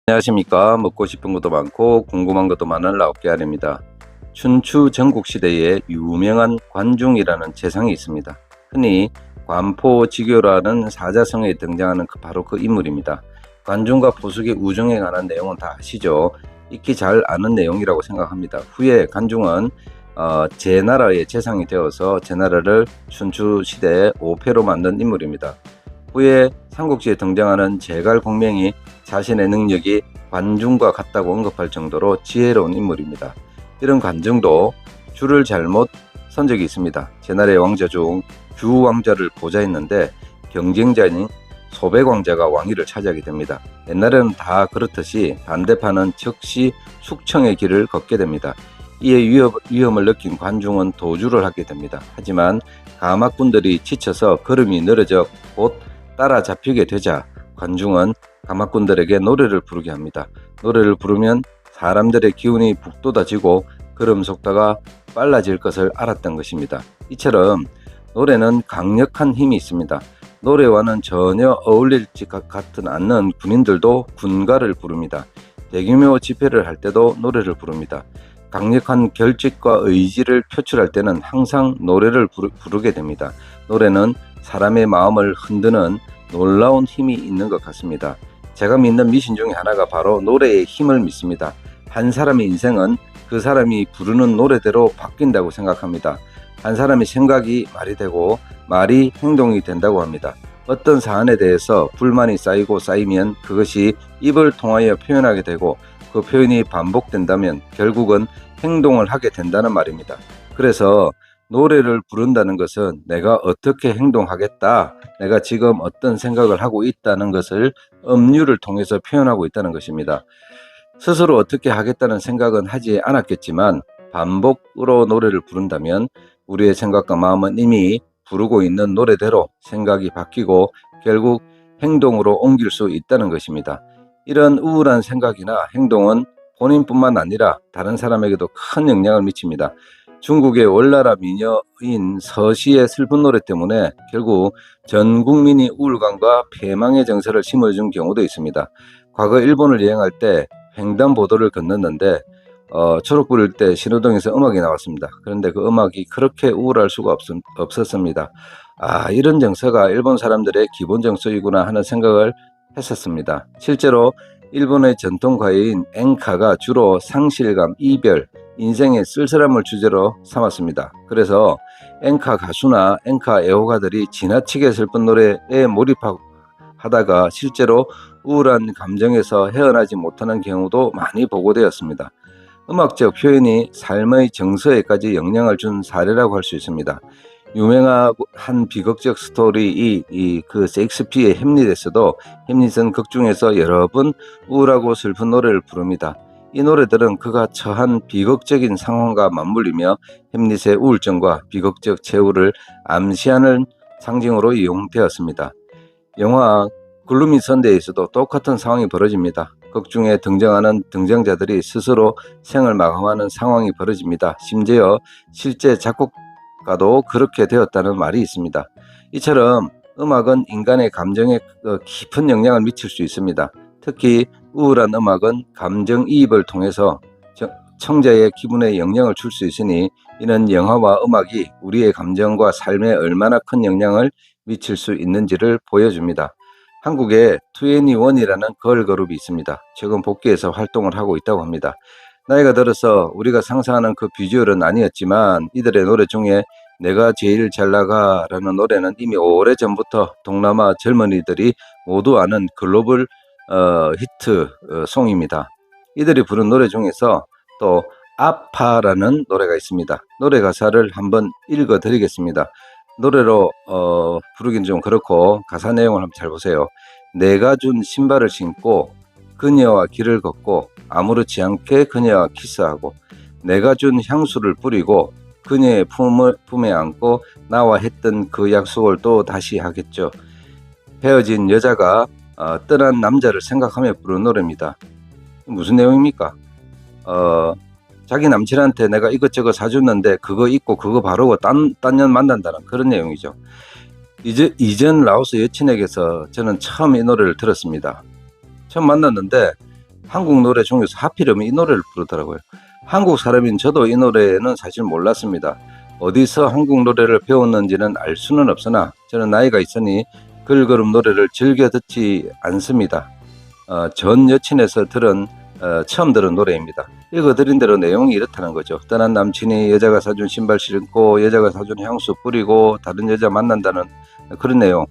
안녕하십니까. 먹고 싶은 것도 많고 궁금한 것도 많은 라옥계알입니다. 춘추 전국시대에 유명한 관중이라는 재상이 있습니다. 흔히 관포지교라는 사자성어에 등장하는 바로 그 인물입니다. 관중과 포숙의 우정에 관한 내용은 다 아시죠? 익히 잘 아는 내용이라고 생각합니다. 후에 관중은 제나라의 재상이 되어서 제나라를 춘추시대에 5패로 만든 인물입니다. 후에 삼국지에 등장하는 제갈공명이 자신의 능력이 관중과 같다고 언급할 정도로 지혜로운 인물입니다. 이런 관중도 주를 잘못 선 적이 있습니다. 제나라의 왕자 중 주왕자를 보좌했는데 경쟁자인 소백왕자가 왕위를 차지하게 됩니다. 옛날에는 다 그렇듯이 반대파는 즉시 숙청의 길을 걷게 됩니다. 이에 위험을 느낀 관중은 도주를 하게 됩니다. 하지만 가막군들이 지쳐서 걸음이 늘어져 곧 따라잡히게 되자 관중은 가막군들에게 노래를 부르게 합니다. 노래를 부르면 사람들의 기운이 북돋아지고 걸음 속도가 빨라질 것을 알았던 것입니다. 이처럼 노래는 강력한 힘이 있습니다. 노래와는 전혀 어울리지 같은 않는 군인들도 군가를 부릅니다. 대규모 집회를 할 때도 노래를 부릅니다. 강력한 결집과 의지를 표출할 때는 항상 노래를 부르게 됩니다. 노래는 사람의 마음을 흔드는 놀라운 힘이 있는 것 같습니다. 제가 믿는 미신 중에 하나가 바로 노래의 힘을 믿습니다. 한 사람의 인생은 그 사람이 부르는 노래대로 바뀐다고 생각합니다. 한 사람의 생각이 말이 되고 말이 행동이 된다고 합니다. 어떤 사안에 대해서 불만이 쌓이면 그것이 입을 통하여 표현하게 되고 그 표현이 반복된다면 결국은 행동을 하게 된다는 말입니다. 그래서 노래를 부른다는 것은 내가 어떻게 행동하겠다, 내가 지금 어떤 생각을 하고 있다는 것을 음유를 통해서 표현하고 있다는 것입니다. 스스로 어떻게 하겠다는 생각은 하지 않았겠지만 반복으로 노래를 부른다면 우리의 생각과 마음은 이미 부르고 있는 노래대로 생각이 바뀌고 결국 행동으로 옮길 수 있다는 것입니다. 이런 우울한 생각이나 행동은 본인뿐만 아니라 다른 사람에게도 큰 영향을 미칩니다. 중국의 월나라 미녀인 서시의 슬픈 노래 때문에 결국 전 국민이 우울감과 패망의 정서를 심어준 경우도 있습니다. 과거 일본을 여행할 때 횡단보도를 건넜는데 초록 불일 때 신호등에서 음악이 나왔습니다. 그런데 그 음악이 그렇게 우울할 수가 없었습니다. 이런 정서가 일본 사람들의 기본 정서이구나 하는 생각을 했었습니다. 실제로 일본의 전통 가요인 엔카가 주로 상실감, 이별, 인생의 쓸쓸함을 주제로 삼았습니다. 그래서 엔카 가수나 엔카 애호가들이 지나치게 슬픈 노래에 몰입하다가 실제로 우울한 감정에서 헤어나지 못하는 경우도 많이 보고되었습니다. 음악적 표현이 삶의 정서에까지 영향을 준 사례라고 할 수 있습니다. 유명한 비극적 스토리 그 셰익스피어의 햄릿에서도 햄릿은 극 중에서 여러 번 우울하고 슬픈 노래를 부릅니다. 이 노래들은 그가 처한 비극적인 상황과 맞물리며 햄릿의 우울증과 비극적 최후를 암시하는 상징으로 이용되었습니다. 영화 글루미 선데이에서도 똑같은 상황이 벌어집니다. 극 중에 등장하는 등장자들이 스스로 생을 마감하는 상황이 벌어집니다. 심지어 실제 작곡가도 그렇게 되었다는 말이 있습니다. 이처럼 음악은 인간의 감정에 깊은 영향을 미칠 수 있습니다. 특히 우울한 음악은 감정이입을 통해서 청자의 기분에 영향을 줄 수 있으니 이는 영화와 음악이 우리의 감정과 삶에 얼마나 큰 영향을 미칠 수 있는지를 보여줍니다. 한국에 2NE1이라는 걸그룹이 있습니다. 최근 복귀해서 활동을 하고 있다고 합니다. 나이가 들어서 우리가 상상하는 그 비주얼은 아니었지만 이들의 노래 중에 내가 제일 잘 나가라는 노래는 이미 오래전부터 동남아 젊은이들이 모두 아는 글로벌 히트 송입니다. 이들이 부른 노래 중에서 또 아파라는 노래가 있습니다. 노래 가사를 한번 읽어 드리겠습니다. 노래로 부르긴 좀 그렇고 가사 내용을 한번 잘 보세요. 내가 준 신발을 신고 그녀와 길을 걷고 아무렇지 않게 그녀와 키스하고 내가 준 향수를 뿌리고 그녀의 품에 안고 나와 했던 그 약속을 또 다시 하겠죠. 헤어진 여자가 떠난 남자를 생각하며 부른 노래입니다. 무슨 내용입니까? 자기 남친한테 내가 이것저것 사줬는데 그거 잊고 그거 바르고 딴 년 만난다는 그런 내용이죠. 이전 라오스 여친에게서 저는 처음 이 노래를 들었습니다. 처음 만났는데 한국 노래 중에서 하필이면 이 노래를 부르더라고요. 한국 사람인 저도 이 노래는 사실 몰랐습니다. 어디서 한국 노래를 배웠는지는 알 수는 없으나 저는 나이가 있으니 걸그룹 노래를 즐겨 듣지 않습니다. 전 여친에서 처음 들은 노래입니다. 읽어드린 대로 내용이 이렇다는 거죠. 떠난 남친이 여자가 사준 신발 신고 여자가 사준 향수 뿌리고 다른 여자 만난다는 그런 내용.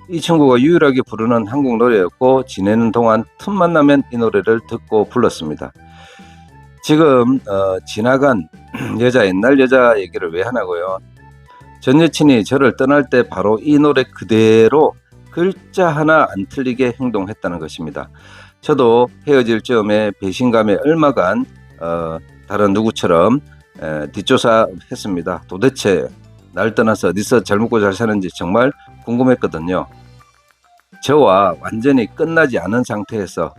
이 친구가 유일하게 부르는 한국 노래였고 지내는 동안 틈만 나면 이 노래를 듣고 불렀습니다. 지금 지나간 여자, 옛날 여자 얘기를 왜 하냐고요. 전 여친이 저를 떠날 때 바로 이 노래 그대로 글자 하나 안 틀리게 행동했다는 것입니다. 저도 헤어질 즈음에 배신감에 얼마간 다른 누구처럼 뒷조사했습니다. 도대체 날 떠나서 어디서 잘 먹고 잘 사는지 정말 궁금했거든요. 저와 완전히 끝나지 않은 상태에서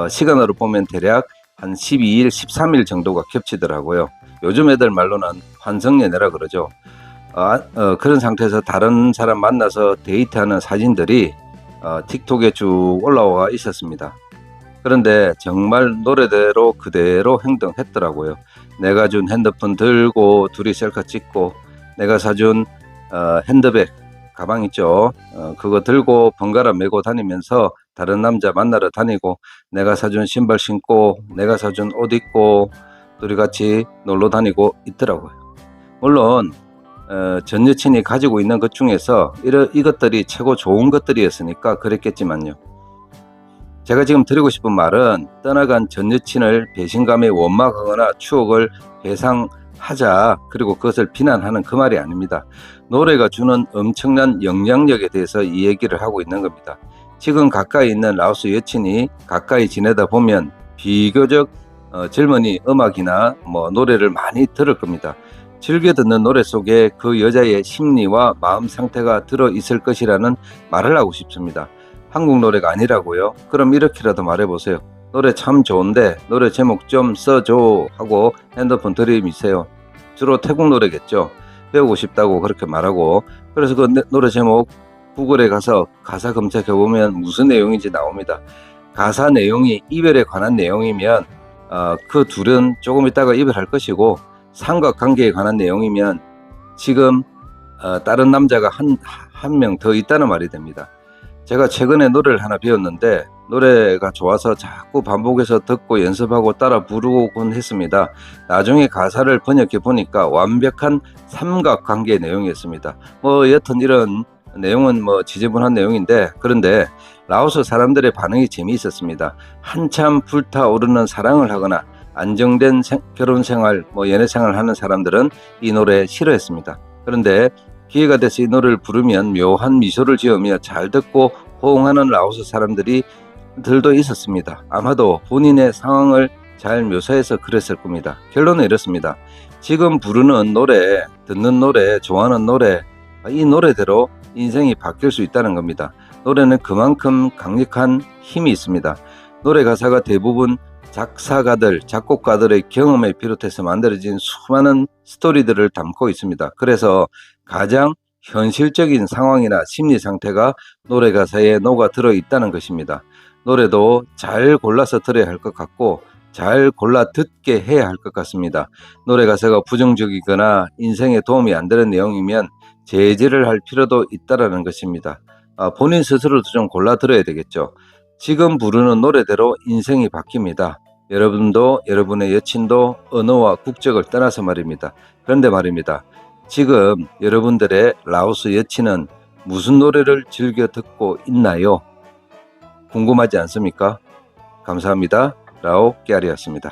시간으로 보면 대략 한 12일, 13일 정도가 겹치더라고요. 요즘 애들 말로는 환승연애라 그러죠. 그런 상태에서 다른 사람 만나서 데이트하는 사진들이 틱톡에 쭉 올라와 있었습니다. 그런데 정말 노래대로 그대로 행동했더라고요. 내가 준 핸드폰 들고 둘이 셀카 찍고, 내가 사준 핸드백, 가방 있죠. 그거 들고 번갈아 메고 다니면서 다른 남자 만나러 다니고, 내가 사준 신발 신고, 내가 사준 옷 입고 둘이 같이 놀러 다니고 있더라고요. 물론 전 여친이 가지고 있는 것 중에서 이것들이 최고 좋은 것들이었으니까 그랬겠지만요. 제가 지금 드리고 싶은 말은 떠나간 전 여친을 배신감에 원망하거나 추억을 회상하자, 그리고 그것을 비난하는 그 말이 아닙니다. 노래가 주는 엄청난 영향력에 대해서 이 얘기를 하고 있는 겁니다. 지금 가까이 있는 라오스 여친이 가까이 지내다 보면 비교적 젊은이 음악이나 노래를 많이 들을 겁니다. 즐겨 듣는 노래 속에 그 여자의 심리와 마음 상태가 들어있을 것이라는 말을 하고 싶습니다. 한국 노래가 아니라고요? 그럼 이렇게라도 말해보세요. 노래 참 좋은데 노래 제목 좀 써줘 하고 핸드폰 들이미세요. 주로 태국 노래겠죠. 배우고 싶다고 그렇게 말하고, 그래서 그 노래 제목 구글에 가서 가사 검색해보면 무슨 내용인지 나옵니다. 가사 내용이 이별에 관한 내용이면 그 둘은 조금 있다가 이별할 것이고, 삼각관계에 관한 내용이면 지금 다른 남자가 한 명 더 있다는 말이 됩니다. 제가 최근에 노래를 하나 배웠는데 노래가 좋아서 자꾸 반복해서 듣고 연습하고 따라 부르곤 했습니다. 나중에 가사를 번역해 보니까 완벽한 삼각관계 내용이었습니다. 여튼 이런 내용은 지저분한 내용인데, 그런데 라오스 사람들의 반응이 재미있었습니다. 한참 불타오르는 사랑을 하거나 안정된 결혼 생활, 연애 생활을 하는 사람들은 이 노래 싫어했습니다. 그런데 기회가 돼서 이 노래를 부르면 묘한 미소를 지으며 잘 듣고 호응하는 라오스 사람들도 있었습니다. 아마도 본인의 상황을 잘 묘사해서 그랬을 겁니다. 결론은 이렇습니다. 지금 부르는 노래, 듣는 노래, 좋아하는 노래, 이 노래대로 인생이 바뀔 수 있다는 겁니다. 노래는 그만큼 강력한 힘이 있습니다. 노래 가사가 대부분 작사가들, 작곡가들의 경험에 비롯해서 만들어진 수많은 스토리들을 담고 있습니다. 그래서 가장 현실적인 상황이나 심리 상태가 노래 가사에 녹아 들어 있다는 것입니다. 노래도 잘 골라서 들어야 할 것 같고 잘 골라 듣게 해야 할 것 같습니다. 노래 가사가 부정적이거나 인생에 도움이 안 되는 내용이면 제지를 할 필요도 있다는 것입니다. 본인 스스로도 좀 골라 들어야 되겠죠. 지금 부르는 노래대로 인생이 바뀝니다. 여러분도 여러분의 여친도 언어와 국적을 떠나서 말입니다. 그런데 말입니다. 지금 여러분들의 라오스 여친은 무슨 노래를 즐겨 듣고 있나요? 궁금하지 않습니까? 감사합니다. 라오 깨알이었습니다.